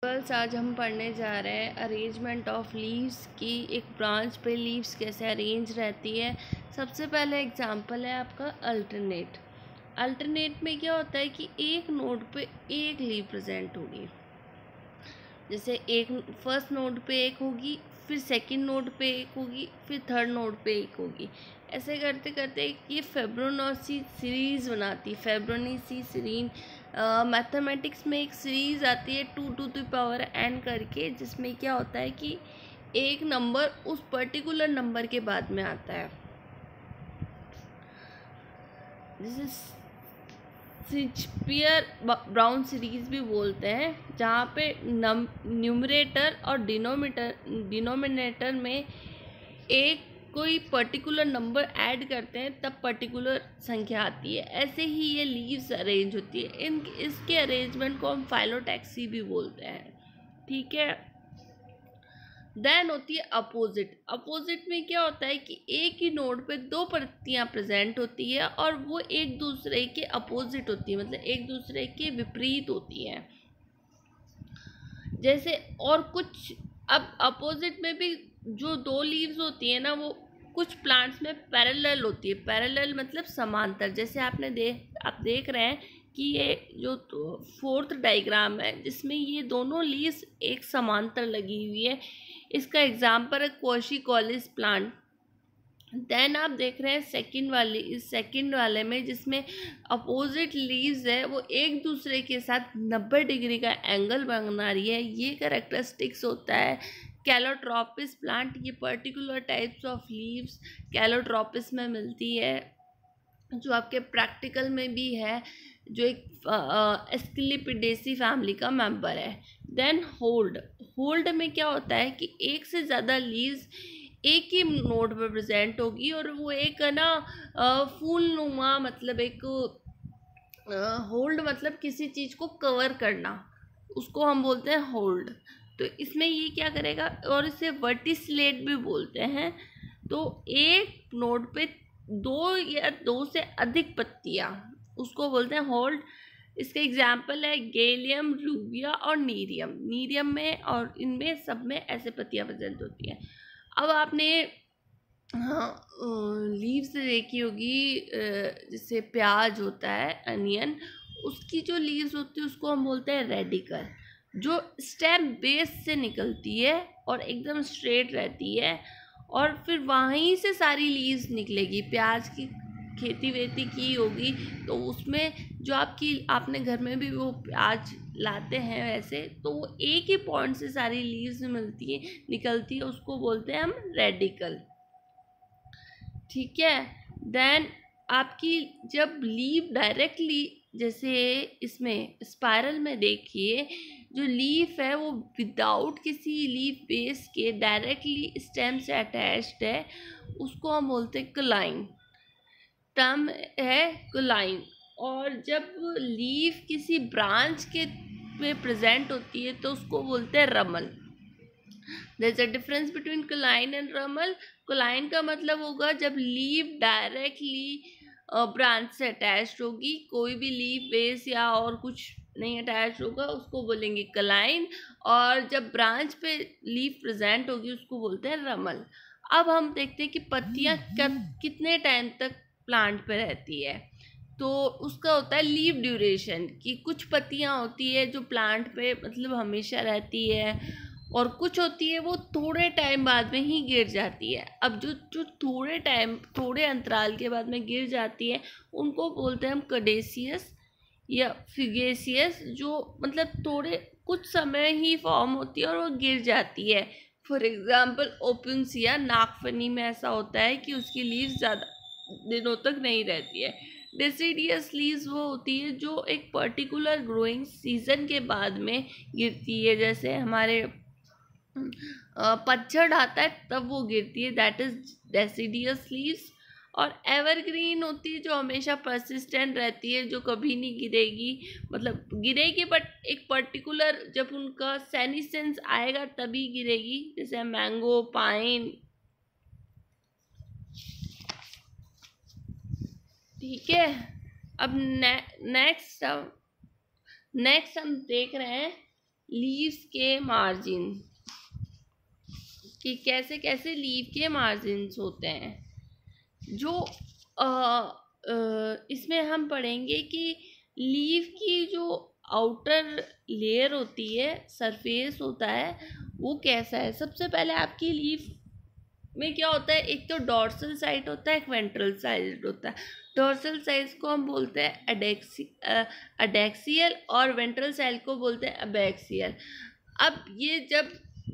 Girls, आज हम पढ़ने जा रहे हैं अरेंजमेंट ऑफ लीव्स की। एक ब्रांच पे लीव्स कैसे अरेंज रहती है। सबसे पहले एग्जांपल है आपका अल्टरनेट। अल्टरनेट में क्या होता है कि एक नोड पे एक लीव प्रेजेंट होगी। जैसे एक फर्स्ट नोड पे एक होगी, फिर सेकंड नोड पे एक होगी, फिर थर्ड नोड पे एक होगी। ऐसे करते करते ये फेब्रोनोसी सीरीज़ बनाती है। फेब्रोनीसी सीरीन मैथमेटिक्स में एक सीरीज़ आती है 2⁴n करके, जिसमें क्या होता है कि एक नंबर उस पर्टिकुलर नंबर के बाद में आता है। जैसे शेक्सपियर ब्राउन सीरीज भी बोलते हैं, जहाँ पे न्यूमरेटर और डिनोमिनेटर में एक कोई पर्टिकुलर नंबर ऐड करते हैं तब पर्टिकुलर संख्या आती है। ऐसे ही ये लीव्स अरेंज होती है। इसके अरेंजमेंट को हम फाइलोटैक्सी भी बोलते हैं। ठीक है। देन होती है अपोजिट। अपोजिट में क्या होता है कि एक ही नोड पे दो प्रतियां प्रेजेंट होती है और वो एक दूसरे के अपोजिट होती है, मतलब एक दूसरे के विपरीत होती हैं। जैसे और कुछ, अब अपोजिट में भी जो दो लीव्स होती है ना, वो कुछ प्लांट्स में पैरेलल होती है। पैरेलल मतलब समांतर। जैसे आप देख रहे हैं कि ये जो फोर्थ डायग्राम है, जिसमें ये दोनों लीव्स एक समांतर लगी हुई है। इसका एग्जाम्पल है क्वॉशिकॉलिस प्लांट। देन आप देख रहे हैं सेकंड वाले में, जिसमें अपोजिट लीव्स है वो एक दूसरे के साथ 90 डिग्री का एंगल बना रही है। ये कैरेक्टरिस्टिक्स होता है कैलोट्रोपिस प्लांट। ये particular types of leaves Calotropis में मिलती है, जो आपके प्रैक्टिकल में भी है, जो एक एस्किलिपिडेसी फैमिली का मेंबर है। देन होल्ड में क्या होता है कि एक से ज़्यादा लीव्स एक ही नोड पर प्रेजेंट होगी और वो एक ना फूल नुमा, मतलब एक होल्ड मतलब किसी चीज़ को कवर करना, उसको हम बोलते हैं होल्ड। तो इसमें ये क्या करेगा, और इसे वर्टिसिलेट भी बोलते हैं। तो एक नोड पे दो या दो से अधिक पत्तियां, उसको बोलते हैं होल्ड। इसके एग्जाम्पल है गेलियम, रूबिया और नीरियम में, और इनमें सब में ऐसे पत्तियां प्रेजेंट होती हैं। अब आपने लीव्स देखी होगी, जैसे प्याज होता है, अनियन, उसकी जो लीव्स होती है उसको हम बोलते हैं रेडिकल, जो स्टेम बेस से निकलती है और एकदम स्ट्रेट रहती है, और फिर वहीं से सारी लीव्स निकलेगी। प्याज की खेती वेती की होगी तो उसमें जो आपने घर में भी वो प्याज लाते हैं वैसे, तो वो एक ही पॉइंट से सारी लीव्स निकलती है, उसको बोलते हैं हम रेडिकल। ठीक है। देन आपकी जब लीफ डायरेक्टली, जैसे इसमें स्पाइरल में देखिए, जो लीफ है वो विदाउट किसी लीफ बेस के डायरेक्टली स्टेम से अटैच्ड है, उसको हम बोलते हैं क्लाइन। टर्म है क्लाइन। और जब लीफ किसी ब्रांच के पे प्रेजेंट होती है तो उसको बोलते हैं ramal. There is a difference between cauline and ramal. Cauline का मतलब होगा जब लीफ डायरेक्टली ब्रांच से अटैच्ड होगी, कोई भी लीफ बेस या और कुछ नहीं अटैच होगा, उसको बोलेंगे क्लाइन। और जब ब्रांच पे लीफ प्रेजेंट होगी उसको बोलते हैं रमल। अब हम देखते हैं कि पत्तियां कितने टाइम तक प्लांट पे रहती है। तो उसका होता है लीफ ड्यूरेशन, कि कुछ पत्तियां होती है जो प्लांट पे मतलब हमेशा रहती है, और कुछ होती है वो थोड़े टाइम बाद में ही गिर जाती है। अब जो थोड़े अंतराल के बाद में गिर जाती है, उनको बोलते हैं हम कडेसियस या फिगेसियस, जो मतलब थोड़े कुछ समय ही फॉर्म होती है और वो गिर जाती है। फॉर एग्जाम्पल ओपुन्सिया, नागफनी में ऐसा होता है कि उसकी लीव्स ज़्यादा दिनों तक नहीं रहती है। डेसिडियस लीव्स वो होती है जो एक पर्टिकुलर ग्रोइंग सीजन के बाद में गिरती है। जैसे हमारे पतझड़ आता है तब वो गिरती है, दैट इज डेसिडियस लीव्स। और एवरग्रीन होती है जो हमेशा परसिस्टेंट रहती है, जो कभी नहीं गिरेगी, मतलब गिरेगी बट एक पर्टिकुलर जब उनका सेनिसेंस आएगा तभी गिरेगी, जैसे मैंगो, पाइन। ठीक है। अब नेक्स्ट हम देख रहे हैं लीव्स के मार्जिन कि कैसे कैसे लीव के मार्जिन्स होते हैं। जो इसमें हम पढ़ेंगे कि लीव की जो आउटर लेयर होती है, सरफेस होता है, वो कैसा है। सबसे पहले आपकी लीव में क्या होता है, एक तो डॉर्सल साइड होता है, एक वेंट्रल साइड होता है। डॉर्सल साइड को हम बोलते हैं अडेक्सियल और वेंट्रल साइड को बोलते हैं अबैक्सियल। अब ये जब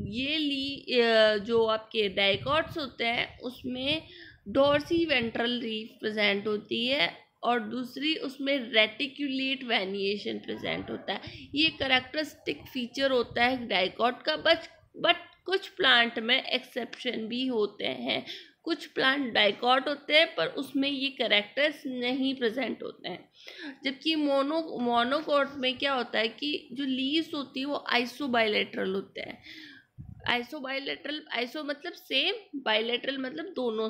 ये जो आपके डाइकॉट्स होते हैं उसमें डॉर्सी वेंट्रल रीफ प्रेजेंट होती है और दूसरी उसमें रेटिकुलेट वेनिएशन प्रेजेंट होता है। ये कैरेक्टरिस्टिक फीचर होता है डाइकॉट का। बट कुछ प्लांट में एक्सेप्शन भी होते हैं। कुछ प्लांट डाइकॉट होते हैं पर उसमें ये कैरेक्टर्स नहीं प्रेजेंट होते हैं। जबकि मोनोकॉट में क्या होता है कि जो लीव्स होती है वो आइसोबाइलेटरल होते हैं। आइसो मतलब सेम, बाइलेटरल मतलब दोनों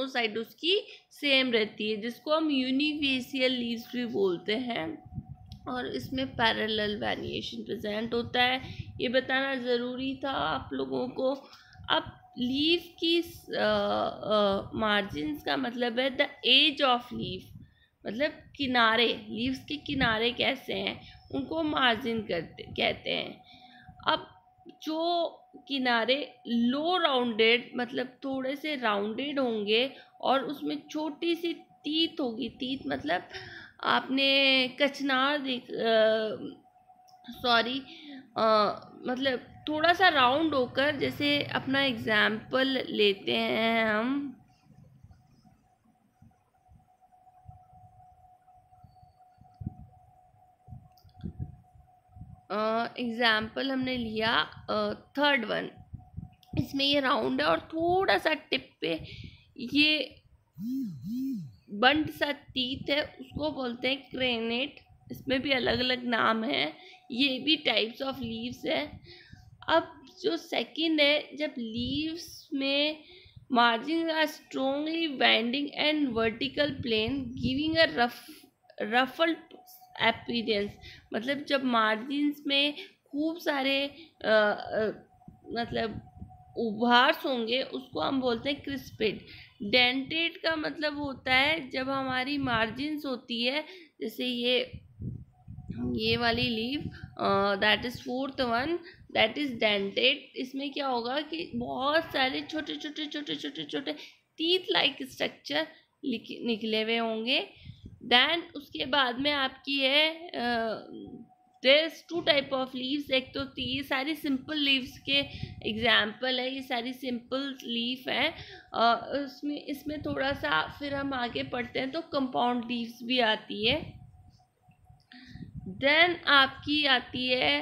साइड उसकी सेम रहती है, जिसको हम यूनिफेसियल लीव्स भी बोलते हैं। और इसमें पैरेलल वेरिएशन प्रेजेंट होता है, ये बताना ज़रूरी था आप लोगों को। अब लीव की मार्जिन्स का मतलब है द एज ऑफ लीव, मतलब किनारे, लीव्स के किनारे कैसे हैं उनको मार्जिन कहते हैं। अब जो किनारे लो राउंडेड मतलब थोड़े से राउंडेड होंगे और उसमें छोटी सी टीथ होगी, टीथ मतलब आपने कचनार मतलब थोड़ा सा राउंड होकर, जैसे अपना एग्जाम्पल लेते हैं हम, एग्जाम्पल हमने लिया थर्ड वन, इसमें ये राउंड है और थोड़ा सा टिप पे ये बंट सा टीथ है, उसको बोलते हैं क्रेनेट। इसमें भी अलग अलग नाम है, ये भी टाइप्स ऑफ लीव्स है। अब जो सेकंड है, जब लीव्स में margin are strongly winding and vertical plane giving a ruffled appearance, मतलब जब मार्जिन्स में खूब सारे मतलब उभार्स होंगे उसको हम बोलते हैं क्रिस्पेड। डेंटेड का मतलब होता है जब हमारी मार्जिन्स होती है, जैसे ये वाली leaf that is fourth one, that is dented. इसमें क्या होगा कि बहुत सारे छोटे छोटे छोटे छोटे छोटे टीथ लाइक स्ट्रक्चर निकले हुए होंगे। देन उसके बाद में आपकी है there is two type of leaves. एक तो ये सारी सिंपल लीव्स के एग्जाम्पल है, ये सारी सिंपल लीफ है। इसमें थोड़ा सा फिर हम आगे पढ़ते हैं तो कंपाउंड लीव्स भी आती है। देन आपकी आती है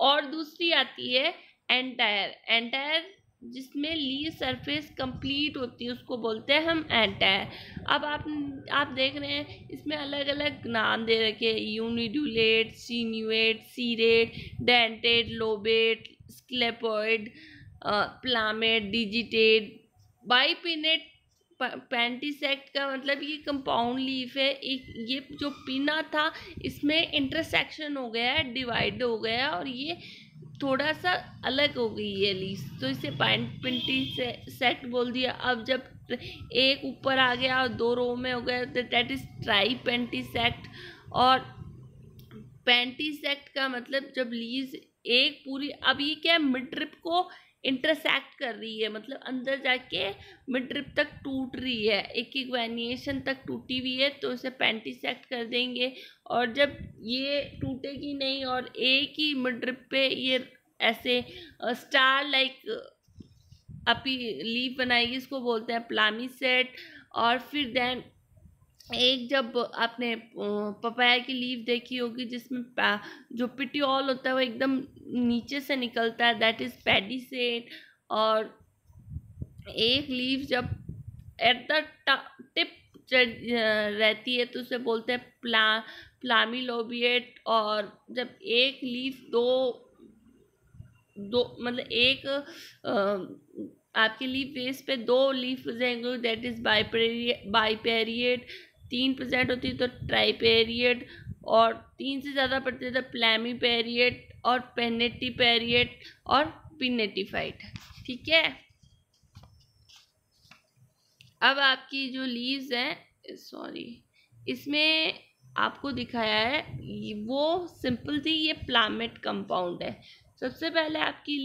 और दूसरी आती है एंटायर जिसमें लीव सरफेस कंप्लीट होती है, उसको बोलते हैं हम एंटायर। अब आप देख रहे हैं इसमें अलग अलग नाम दे रखे हैं, यूनिड्यूलेट, सीन्यूएट, सीरेट, डेंटेड, लोबेट, स्क्लेपॉइड, प्लामेट, डिजिटेड, बाइपिनेट, पेंटिसेक्ट का मतलब ये कंपाउंड लीफ है। एक ये जो पिना था इसमें इंटरसेक्शन हो गया है, डिवाइड हो गया और ये थोड़ा सा अलग हो गई है लीफ, तो इसे पेंटिसेक्ट बोल दिया। अब जब एक ऊपर आ गया और दो रो में हो गया तो दैट इज ट्राई पेंटिसेक्ट। और पेंटिसेक्ट का मतलब जब लीव्स एक पूरी, अब ये क्या मिड ट्रिप को इंटरसेक्ट कर रही है, मतलब अंदर जाके मिड ट्रिप तक टूट रही है, एक एक वेनिएशन तक टूटी हुई है तो इसे पेंटिसेक्ट कर देंगे। और जब ये टूटेगी नहीं और एक ही मिड ट्रिप पे ये ऐसे स्टार लाइक अपी लीफ बनाएगी, इसको बोलते हैं प्लामीसेट। और फिर देन एक जब आपने पपाया की लीफ देखी होगी जिसमें जो पिटियोल होता है वो एकदम नीचे से निकलता है, दैट इज पेडिसेट। और एक लीफ जब एट द टिप रहती है तो उसे बोलते हैं प्लामीलोबिएट। और जब एक लीफ दो मतलब एक आपके लीफ बेस पे दो लीफ जाएंगे, दैट इज बाइपेरिएट। 3 प्रेजेंट होती है तो ट्राइपेरियड, और 3 से ज़्यादा पड़ते हैं तो प्लेमीपेरियड और पेनेटिपेरियड और पिनेटिफाइड। ठीक है, अब आपकी जो लीव्स हैं, सॉरी, इसमें आपको दिखाया है वो सिंपल थी, ये प्लामेट कंपाउंड है। सबसे पहले आपकी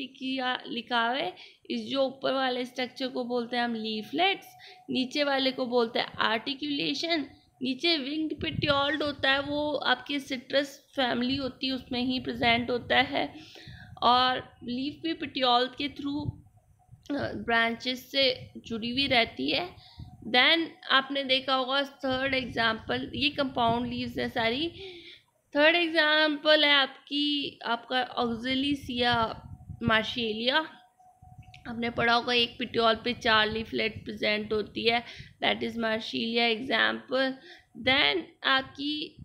लिखा है इस जो ऊपर वाले स्ट्रक्चर को बोलते हैं हम लीफलेट्स, नीचे वाले को बोलते हैं आर्टिकुलेशन। नीचे विंग्ड पेटियोल्ड होता है, वो आपकी सिट्रस फैमिली होती है उसमें ही प्रेजेंट होता है, और लीफ भी पेटियोल के थ्रू ब्रांचेस से जुड़ी हुई रहती है। देन आपने देखा होगा थर्ड एग्जाम्पल, ये कंपाउंड लीव्स है सारी। थर्ड एग्जाम्पल है आपका ऑक्सिलिसिया मार्शेलिया। आपने पढ़ा होगा एक पिटियोल पे 4 लीफलेट प्रेजेंट होती है, that is Marsilea example. Then आपकी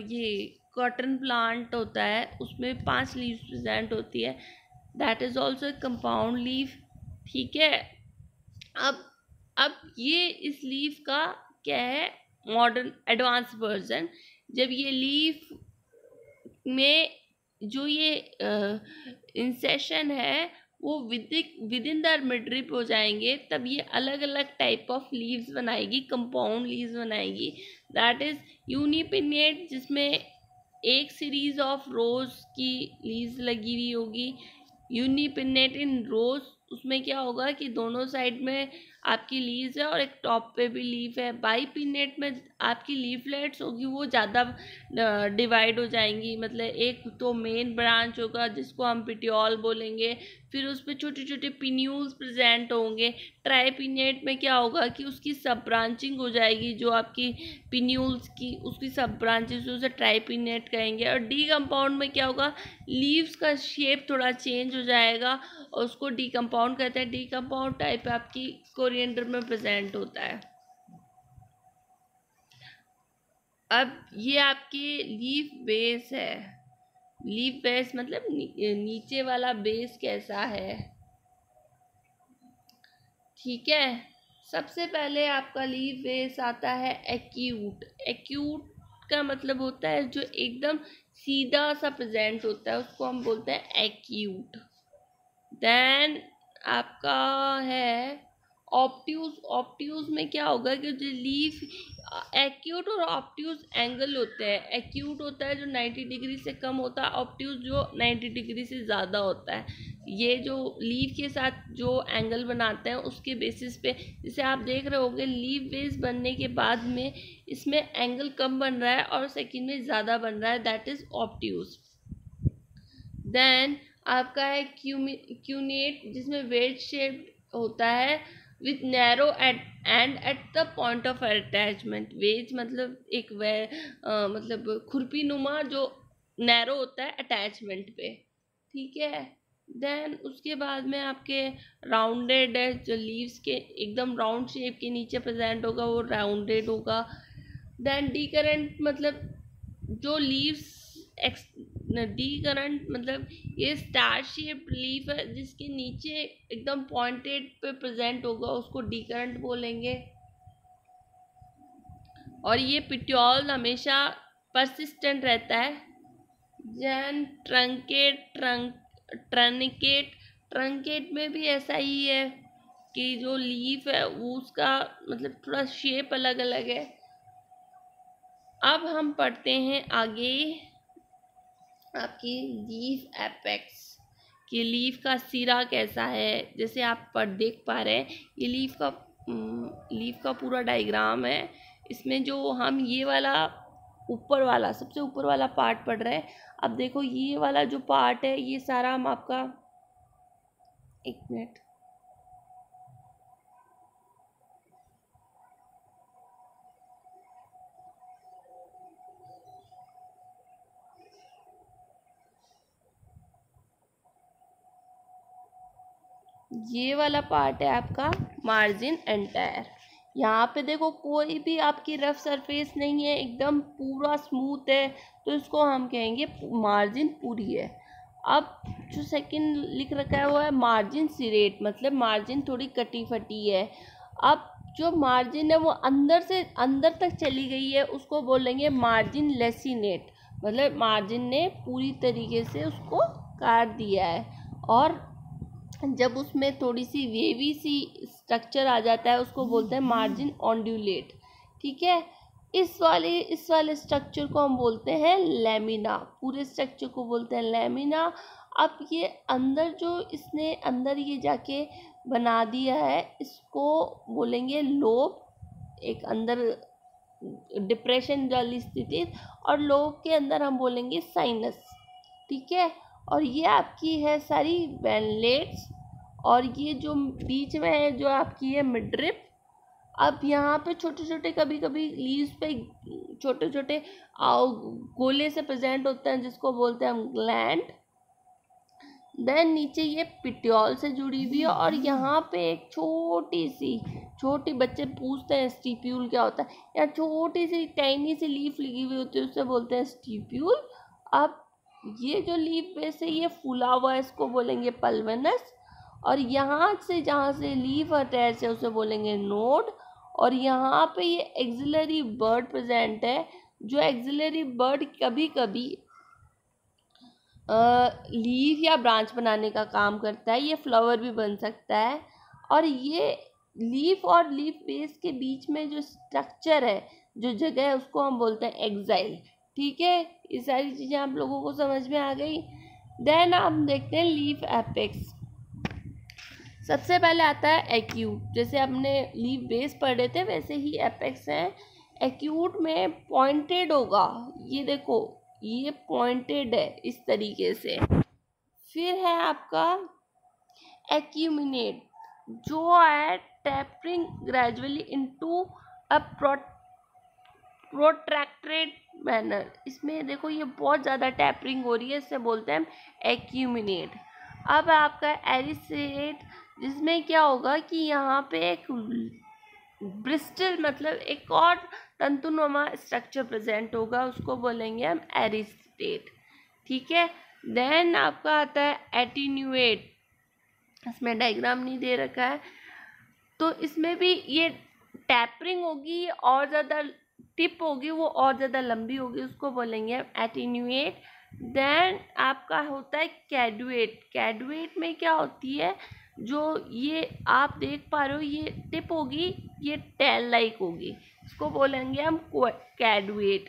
ये कॉटन प्लांट होता है, उसमें 5 लीव्स प्रेजेंट होती है, that is also compound leaf. ठीक है, अब ये इस लीफ का क्या है, मॉडर्न एडवांस वर्जन। जब ये लीफ में जो ये इंसेशन है वो विद इन द मिडरिप हो जाएंगे, तब ये अलग अलग टाइप ऑफ लीव्स बनाएगी, कंपाउंड लीव्स बनाएगी, दैट इज यूनिपिनेट, जिसमें एक सीरीज ऑफ रोज की लीव्स लगी हुई होगी। यूनिपिनेट इन रोज, उसमें क्या होगा कि दोनों साइड में आपकी लीव्स है और एक टॉप पे भी लीफ है। बाईपिनेट में आपकी लीफलेट्स होगी वो ज़्यादा डिवाइड हो जाएंगी, मतलब एक तो मेन ब्रांच होगा जिसको हम पिटियोल बोलेंगे, फिर उस पर छोटे छोटे पिन्यूल्स प्रेजेंट होंगे। ट्राइपिनेट में क्या होगा कि उसकी सब ब्रांचिंग हो जाएगी, जो आपकी पिन्यूल्स की उसकी सब ब्रांचेस, उसे ट्राइपिनेट कहेंगे। और डी कंपाउंड में क्या होगा, लीव्स का शेप थोड़ा चेंज हो जाएगा और उसको डी कंपाउंड कहते हैं। डी कंपाउंड टाइप आपकी कोरिएंडर में प्रेजेंट होता है। अब ये आपकी लीफ बेस है। लीफ बेस मतलब नीचे वाला बेस कैसा है। ठीक है, सबसे पहले आपका लीफ बेस आता है एक्यूट। एक्यूट का मतलब होता है जो एकदम सीधा सा प्रेजेंट होता है, उसको हम बोलते हैं एक्यूट। देन आपका है ऑब्ट्यूज। ऑब्ट्यूज में क्या होगा कि जो लीफ, एक्यूट और ऑब्ट्यूज एंगल होते हैं। एक्यूट होता है जो 90 डिग्री से कम होता है, ऑब्ट्यूज जो 90 डिग्री से ज़्यादा होता है। ये जो लीफ के साथ जो एंगल बनाते हैं उसके बेसिस पे, जैसे आप देख रहे होंगे लीफ बेस बनने के बाद में इसमें एंगल कम बन रहा है और सेकंड में ज़्यादा बन रहा है, दैट इज ऑब्ट्यूज। देन आपका है क्यूनेट, जिसमें वेज शेप होता है with narrow end at the point of attachment. Wedge मतलब एक मतलब खुरपी नुमा जो नैरो होता है अटैचमेंट पे। ठीक है, देन उसके बाद में आपके राउंडेड है, जो लीव्स के एकदम राउंड शेप के नीचे प्रेजेंट होगा वो राउंडेड होगा। देन डी करंट मतलब जो लीव्स, डी करंट मतलब ये स्टार शेप लीफ है जिसके नीचे एकदम पॉइंटेड पे प्रेजेंट होगा, उसको डी करंट बोलेंगे। और ये पिटियोल हमेशा परसिस्टेंट रहता है। देन ट्रंकेट में भी ऐसा ही है कि जो लीफ है वो उसका मतलब थोड़ा शेप अलग अलग है। अब हम पढ़ते हैं आगे आपकी लीफ एपेक्स कि लीफ का सिरा कैसा है। जैसे आप देख पा रहे हैं ये लीफ का पूरा डायग्राम है। इसमें जो हम ये वाला ऊपर वाला सबसे ऊपर वाला पार्ट पढ़ रहे हैं, अब देखो ये वाला जो पार्ट है ये सारा हम आपका, एक मिनट, ये वाला पार्ट है आपका मार्जिन एंटायर। यहाँ पे देखो कोई भी आपकी रफ सरफेस नहीं है, एकदम पूरा स्मूथ है, तो इसको हम कहेंगे मार्जिन पूरी है। अब जो सेकंड लिख रखा है वो है मार्जिन सिरेट, मतलब मार्जिन थोड़ी कटी फटी है। अब जो मार्जिन है वो अंदर से अंदर तक चली गई है उसको बोलेंगे मार्जिन लेसिनेट, मतलब मार्जिन ने पूरी तरीके से उसको काट दिया है। और जब उसमें थोड़ी सी वेवी सी स्ट्रक्चर आ जाता है उसको बोलते हैं मार्जिन ऑन्ड्यूलेट। ठीक है, इस वाले स्ट्रक्चर को हम बोलते हैं लैमिना, पूरे स्ट्रक्चर को बोलते हैं लैमिना। अब ये अंदर जो इसने अंदर ये जाके बना दिया है इसको बोलेंगे लोब, एक अंदर डिप्रेशन वाली स्थिति, और लोब के अंदर हम बोलेंगे साइनस। ठीक है, और ये आपकी है सारी वेनलेट्स, और ये जो बीच में है जो आपकी है मिडरिप। अब यहाँ पे छोटे छोटे कभी कभी लीव्स पे छोटे छोटे गोले से प्रेजेंट होते हैं जिसको बोलते हैं हम ग्लैंड। देन नीचे ये पिट्योल से जुड़ी हुई है, और यहाँ पे एक छोटी बच्चे पूछते हैं स्टिप्यूल क्या होता है, यहाँ छोटी सी टाइनी सी लीफ लगी हुई होती है उससे बोलते हैं स्टिप्यूल। अब ये जो लीफ बेस है ये फूला हुआ है इसको बोलेंगे पल्वनस, और यहाँ से जहाँ से लीफ अटैच है उसे बोलेंगे नोड। और यहाँ पे ये एक्सिलरी बर्ड प्रेजेंट है, जो एक्सिलरी बर्ड कभी कभी लीफ या ब्रांच बनाने का काम करता है, ये फ्लावर भी बन सकता है। और ये लीफ और लीफ बेस के बीच में जो स्ट्रक्चर है, जो जगह है उसको हम बोलते हैं एक्साइल। ठीक है, ये सारी चीज़ें आप लोगों को समझ में आ गई। देन हम देखते हैं लीफ एपेक्स। सबसे पहले आता है एक्यूट, जैसे हमने लीफ बेस पढ़े थे वैसे ही एपेक्स है। एक्यूट में पॉइंटेड होगा, ये देखो ये पॉइंटेड है इस तरीके से। फिर है आपका एक्यूमिनेट, जो है tapering gradually into a protracted manner. इसमें देखो ये बहुत ज़्यादा टैपरिंग हो रही है, इससे बोलते हैं हम एक्यूमिनेट। अब आपका एरिसेट, जिसमें क्या होगा कि यहाँ पे एक ब्रिस्टल मतलब एक और तंतुनुमा स्ट्रक्चर प्रेजेंट होगा, उसको बोलेंगे हम एरिस्टेट। ठीक है, देन आपका आता है एटीन्यूएट, इसमें डायग्राम नहीं दे रखा है, तो इसमें भी ये टैपरिंग होगी और ज़्यादा टिप होगी, वो और ज़्यादा लंबी होगी, उसको बोलेंगे हम एटीन्यूएट। देन आपका होता है कैडुएट। कैडुएट में क्या होती है, जो ये आप देख पा रहे हो ये टिप होगी, ये टेल लाइक होगी, इसको बोलेंगे हम कैडुएट।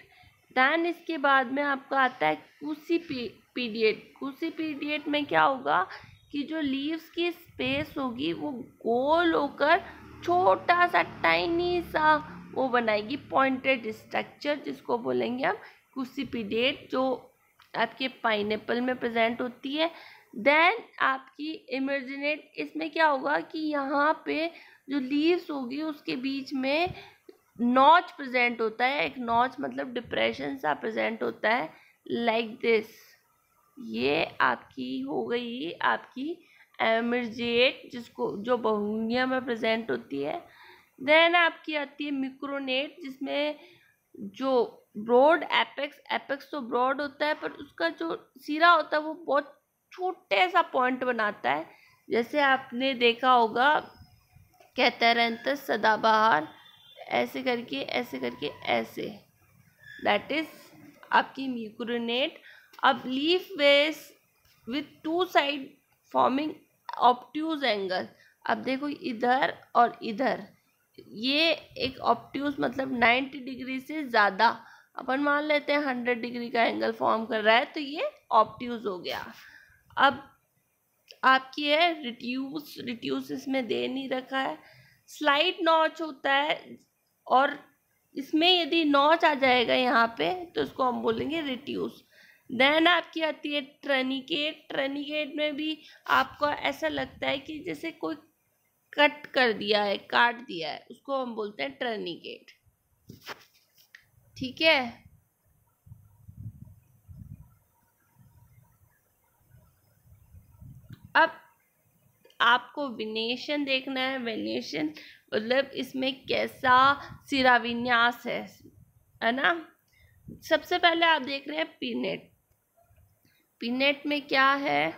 देन इसके बाद में आपका आता है क्यूसिपीडिएट। क्यूसिपीडिएट में क्या होगा कि जो लीव्स की स्पेस होगी वो गोल होकर छोटा सा टाइनी सा वो बनाएगी पॉइंटेड स्ट्रक्चर, जिसको बोलेंगे हम क्यूसिपीडिएट, जो आपके पाइनएप्पल में प्रेजेंट होती है। देन आपकी इमर्जिनेट, इसमें क्या होगा कि यहाँ पे जो लीव्स होगी उसके बीच में नॉच प्रेजेंट होता है, एक नॉच मतलब डिप्रेशन सा प्रेजेंट होता है लाइक दिस। ये आपकी हो गई आपकी इमर्जेट, जिसको जो बहुनिया में प्रेजेंट होती है। देन आपकी आती है मिक्रोनेट, जिसमें जो ब्रॉड एपेक्स तो ब्रॉड होता है पर उसका जो सिरा होता है वो बहुत छोटे सा पॉइंट बनाता है, जैसे आपने देखा होगा कैथेरेंथस सदाबहार, ऐसे करके ऐसे, दैट इज आपकी मिक्रोनेट। अब leaf base with to side forming obtuse angle, अब देखो इधर और इधर, ये एक ऑब्ट्यूज मतलब 90 डिग्री से ज़्यादा, अपन मान लेते हैं 100 डिग्री का एंगल फॉर्म कर रहा है तो ये ऑब्ट्यूज हो गया। अब आपकी है रिट्यूस इसमें दे नहीं रखा है। स्लाइड नॉच होता है, और इसमें यदि नॉच आ जाएगा यहाँ पे तो इसको हम बोलेंगे रिट्यूस। देन आपकी आती है ट्रनिकेट। ट्रनिकेट में भी आपको ऐसा लगता है कि जैसे कोई कट कर दिया है, काट दिया है, उसको हम बोलते हैं ट्रनिकेट। ठीक है, अब आपको वेनेशन देखना है। वेनेशन मतलब इसमें कैसा सिरा विन्यास है ना। सबसे पहले आप देख रहे हैं पिनेट। पिनेट में क्या है,